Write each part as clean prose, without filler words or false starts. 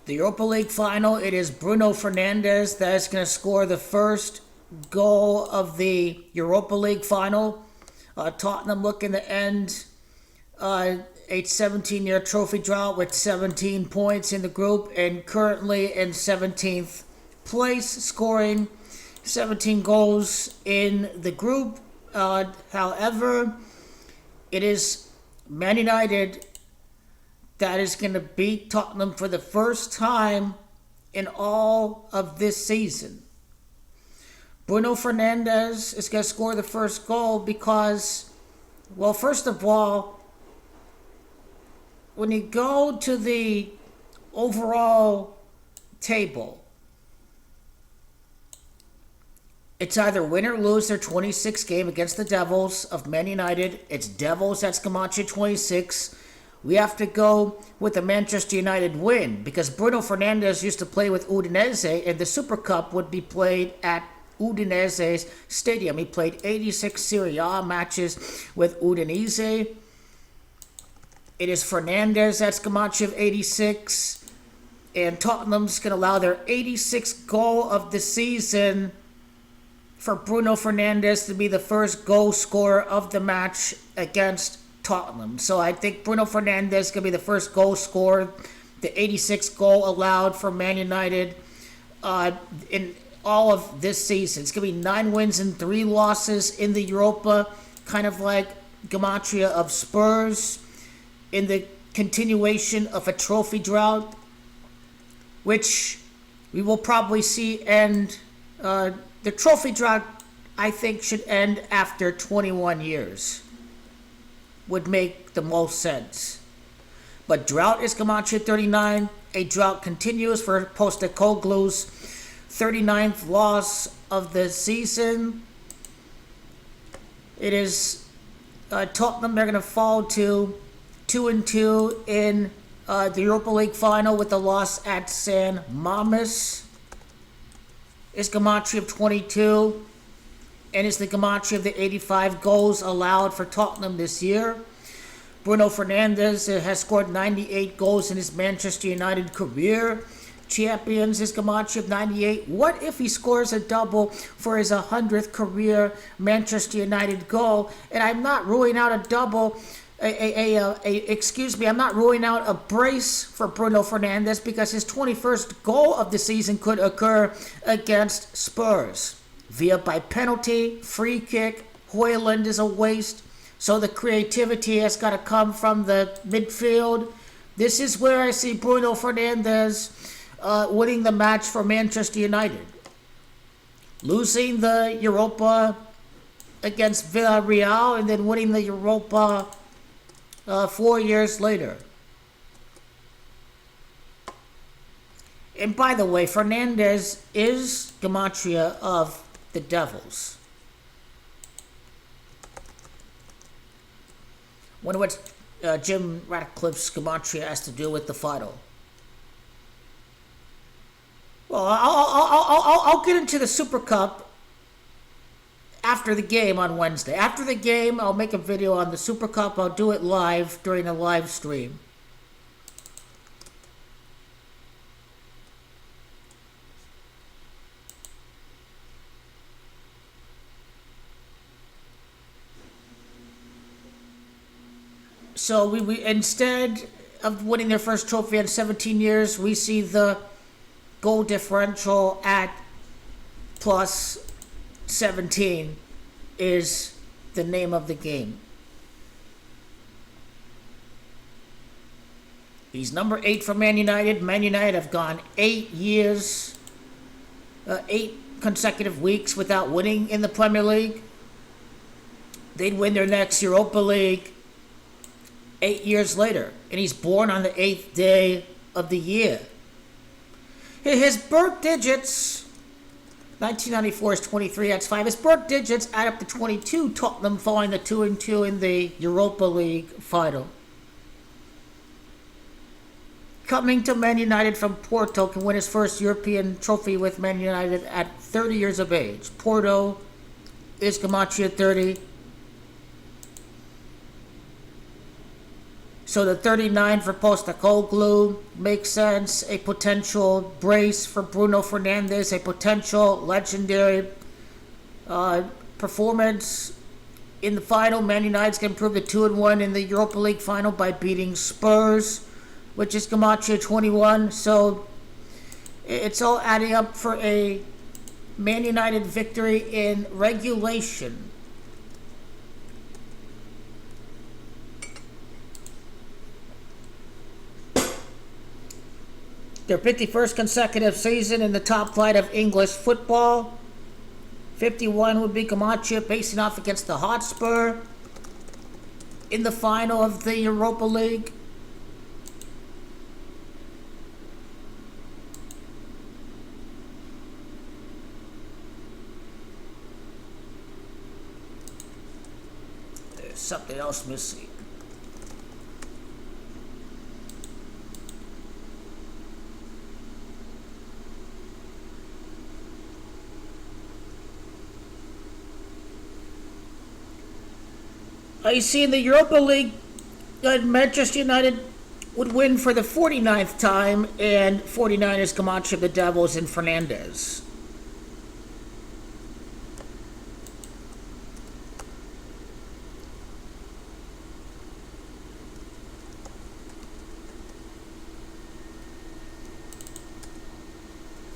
The Europa League final, it is Bruno Fernandes that is going to score the first goal of the Europa League final. Tottenham looking to end a 17-year trophy drought with 17 points in the group and currently in 17th place, scoring 17 goals in the group. However, it is Man United that is going to beat Tottenham for the first time in all of this season. Bruno Fernandes is going to score the first goal because, well, first of all, when you go to the overall table, it's either win or lose their 26th game against the Devils of Man United. It's Devils, that's Camacho 26. We have to go with the Manchester United win because Bruno Fernandes used to play with Udinese and the Super Cup would be played at Udinese's stadium. He played 86 Serie A matches with Udinese. It is Fernandes, that's Camacho of 86. And Tottenham's going to allow their 86th goal of the season for Bruno Fernandes to be the first goal scorer of the match against Tottenham. So I think Bruno Fernandes is going to be the first goal scorer, the 86th goal allowed for Man United in all of this season. It's going to be 9 wins and 3 losses in the Europa, kind of like Gematria of Spurs, in the continuation of a trophy drought, which we will probably see end. The trophy drought, I think, should end after 21 years. Would make the most sense. But drought is Camacho 39. A drought continues for Postecoglou's 39th loss of the season. It is Tottenham. They're going to fall to 2-2 in the Europa League final with the loss at San Mamés. Is Gematria of 22 and is the Gematria of the 85 goals allowed for Tottenham this year. Bruno Fernandes has scored 98 goals in his Manchester United career. Champions is Gematria of 98. What if he scores a double for his 100th career Manchester United goal? And I'm not ruling out a double. I'm not ruling out a brace for Bruno Fernandes because his 21st goal of the season could occur against Spurs via by penalty, free kick. Højlund is a waste, so the creativity has got to come from the midfield. This is where I see Bruno Fernandes winning the match for Manchester United, losing the Europa against Villarreal and then winning the Europa 4 years later. And by the way, Fernandes is Gematria of the Devils. Wonder what Jim Ratcliffe's Gematria has to do with the final. Well, I'll get into the Super Cup after the game on Wednesday. After the game, I'll make a video on the Super Cup. I'll do it live during a live stream. So we instead of winning their first trophy in 17 years, we see the goal differential at plus 17 is the name of the game. He's number 8 for Man United. Man United have gone 8 years, 8 consecutive weeks without winning in the Premier League. They'd win their next Europa League 8 years later, and he's born on the 8th day of the year. His birth digits, 1994 is 23, that's 5. His birth digits add up to 22, Tottenham falling to 2-2 in the Europa League final. Coming to Man United from Porto, can win his first European trophy with Man United at 30 years of age. Porto is Gematria 30. So the 39 for Postecoglou makes sense. A potential brace for Bruno Fernandes. A potential legendary performance in the final. Man United's going to improve the 2-1 in the Europa League final by beating Spurs, which is Camacho 21. So it's all adding up for a Man United victory in regulation. Their 51st consecutive season in the top flight of English football. 51 would be Camacho facing off against the Hotspur in the final of the Europa League. There's something else missing. You see, in the Europa League, Manchester United would win for the 49th time, and 49ers Camacho, the Devils, and Fernandes.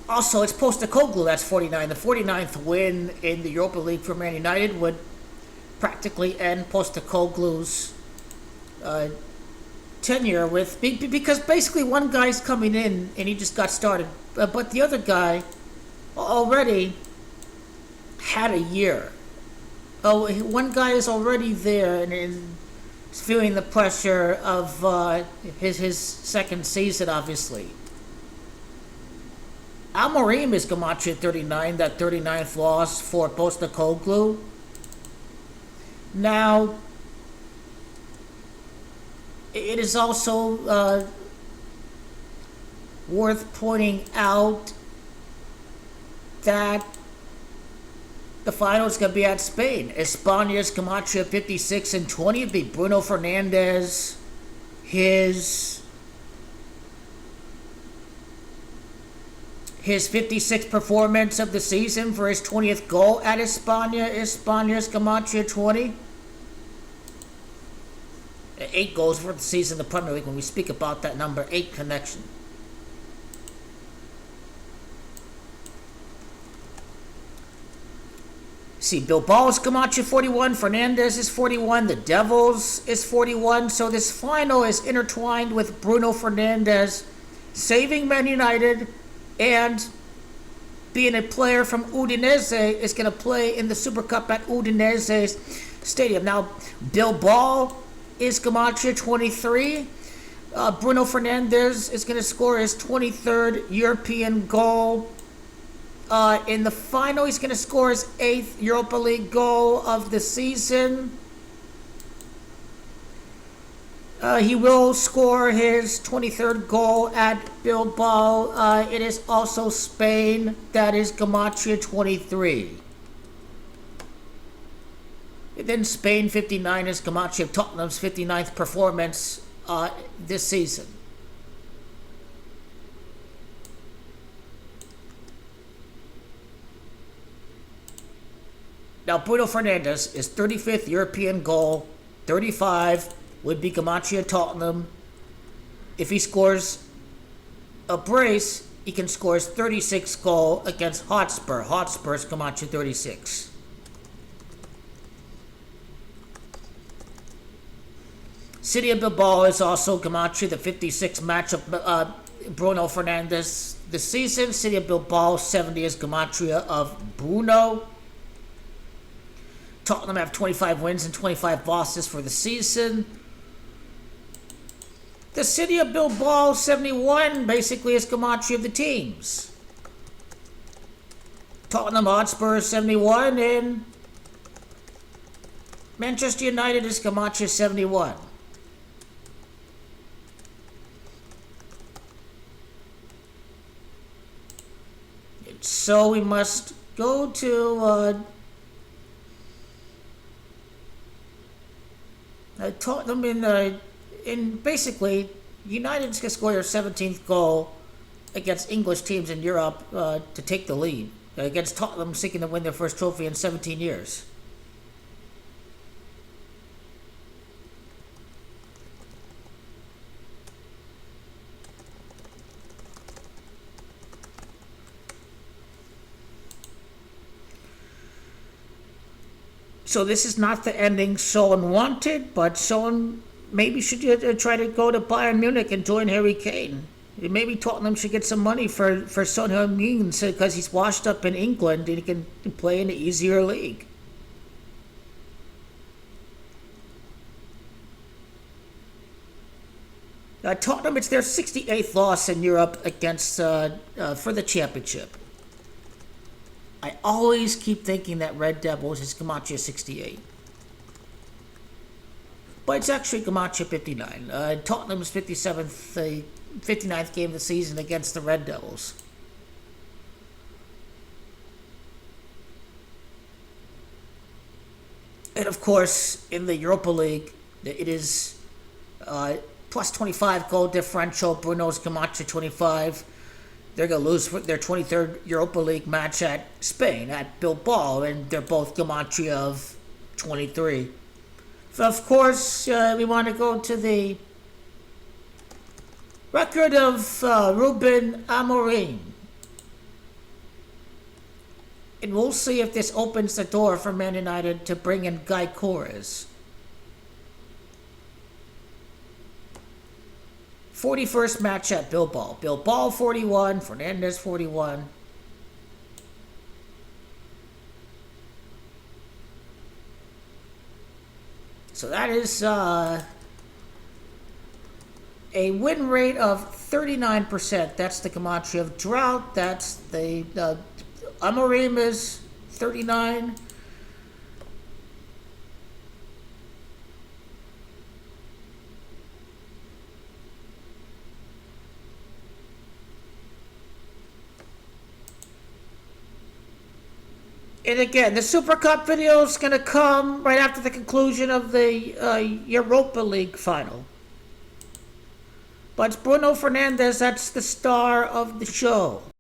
Also, it's Postecoglou, that's 49. The 49th win in the Europa League for Man United would practically end Postecoglou's tenure with, because basically one guy's coming in and he just got started, but the other guy already had a year. One guy is already there and is feeling the pressure of his second season, obviously. Amorim is Camacho 39, that 39th loss for Postecoglou. Now, it is also worth pointing out that the final is going to be at Spain. Espana's Camacho 56 and 20 would be Bruno Fernandes. His 56th performance of the season for his 20th goal at Espana. Espana's Camacho 20. 8 goals for the season in the Premier League when we speak about that number 8 connection. See, Bilbao's Camacho 41, Fernandes is 41, the Devils is 41. So this final is intertwined with Bruno Fernandes saving Man United and being a player from Udinese is going to play in the Super Cup at Udinese's stadium. Now, Bilbao is Camacho 23. Bruno Fernandes is going to score his 23rd European goal. In the final, he's going to score his 8th Europa League goal of the season. He will score his 23rd goal at Bilbao. It is also Spain. That is Camacho 23. And then Spain 59 is Camacho Tottenham's 59th performance this season. Now, Bruno Fernandes is 35th European goal, 35 would be Camacho Tottenham. If he scores a brace, he can score his 36th goal against Hotspur. Hotspur's Camacho 36. City of Bilbao is also Camacho, the 56th match of Bruno Fernandes this season. City of Bilbao 70 is Camacho of Bruno. Tottenham have 25 wins and 25 losses for the season. The City of Bilbao 71 basically is Camacho of the teams. Tottenham Hotspur 71 and Manchester United is Camacho 71. So we must go to Tottenham And basically, United's going to score their 17th goal against English teams in Europe to take the lead against Tottenham, seeking to win their first trophy in 17 years. So this is not the ending Son wanted, but Son maybe should try to go to Bayern Munich and join Harry Kane. Maybe Tottenham should get some money for Son Heung-min because he's washed up in England and he can play in an easier league. Tottenham, it's their 68th loss in Europe against for the championship. I always keep thinking that Red Devils is Camacho 68. But it's actually Camacho 59. Tottenham's 59th game of the season against the Red Devils. And of course, in the Europa League, it is plus 25 goal differential. Bruno's Camacho 25. They're going to lose their 23rd Europa League match at Spain, at Bilbao, and they're both Camacho of 23. So of course, we want to go to the record of Ruben Amorim. And we'll see if this opens the door for Man United to bring in Goalscorer. 41st match at Bilbao. Bilbao 41, Fernandes 41. So that is a win rate of 39%. That's the Camacho of drought. That's the Amorim is 39. And again, the Super Cup video is going to come right after the conclusion of the Europa League final. But it's Bruno Fernandes, that's the star of the show.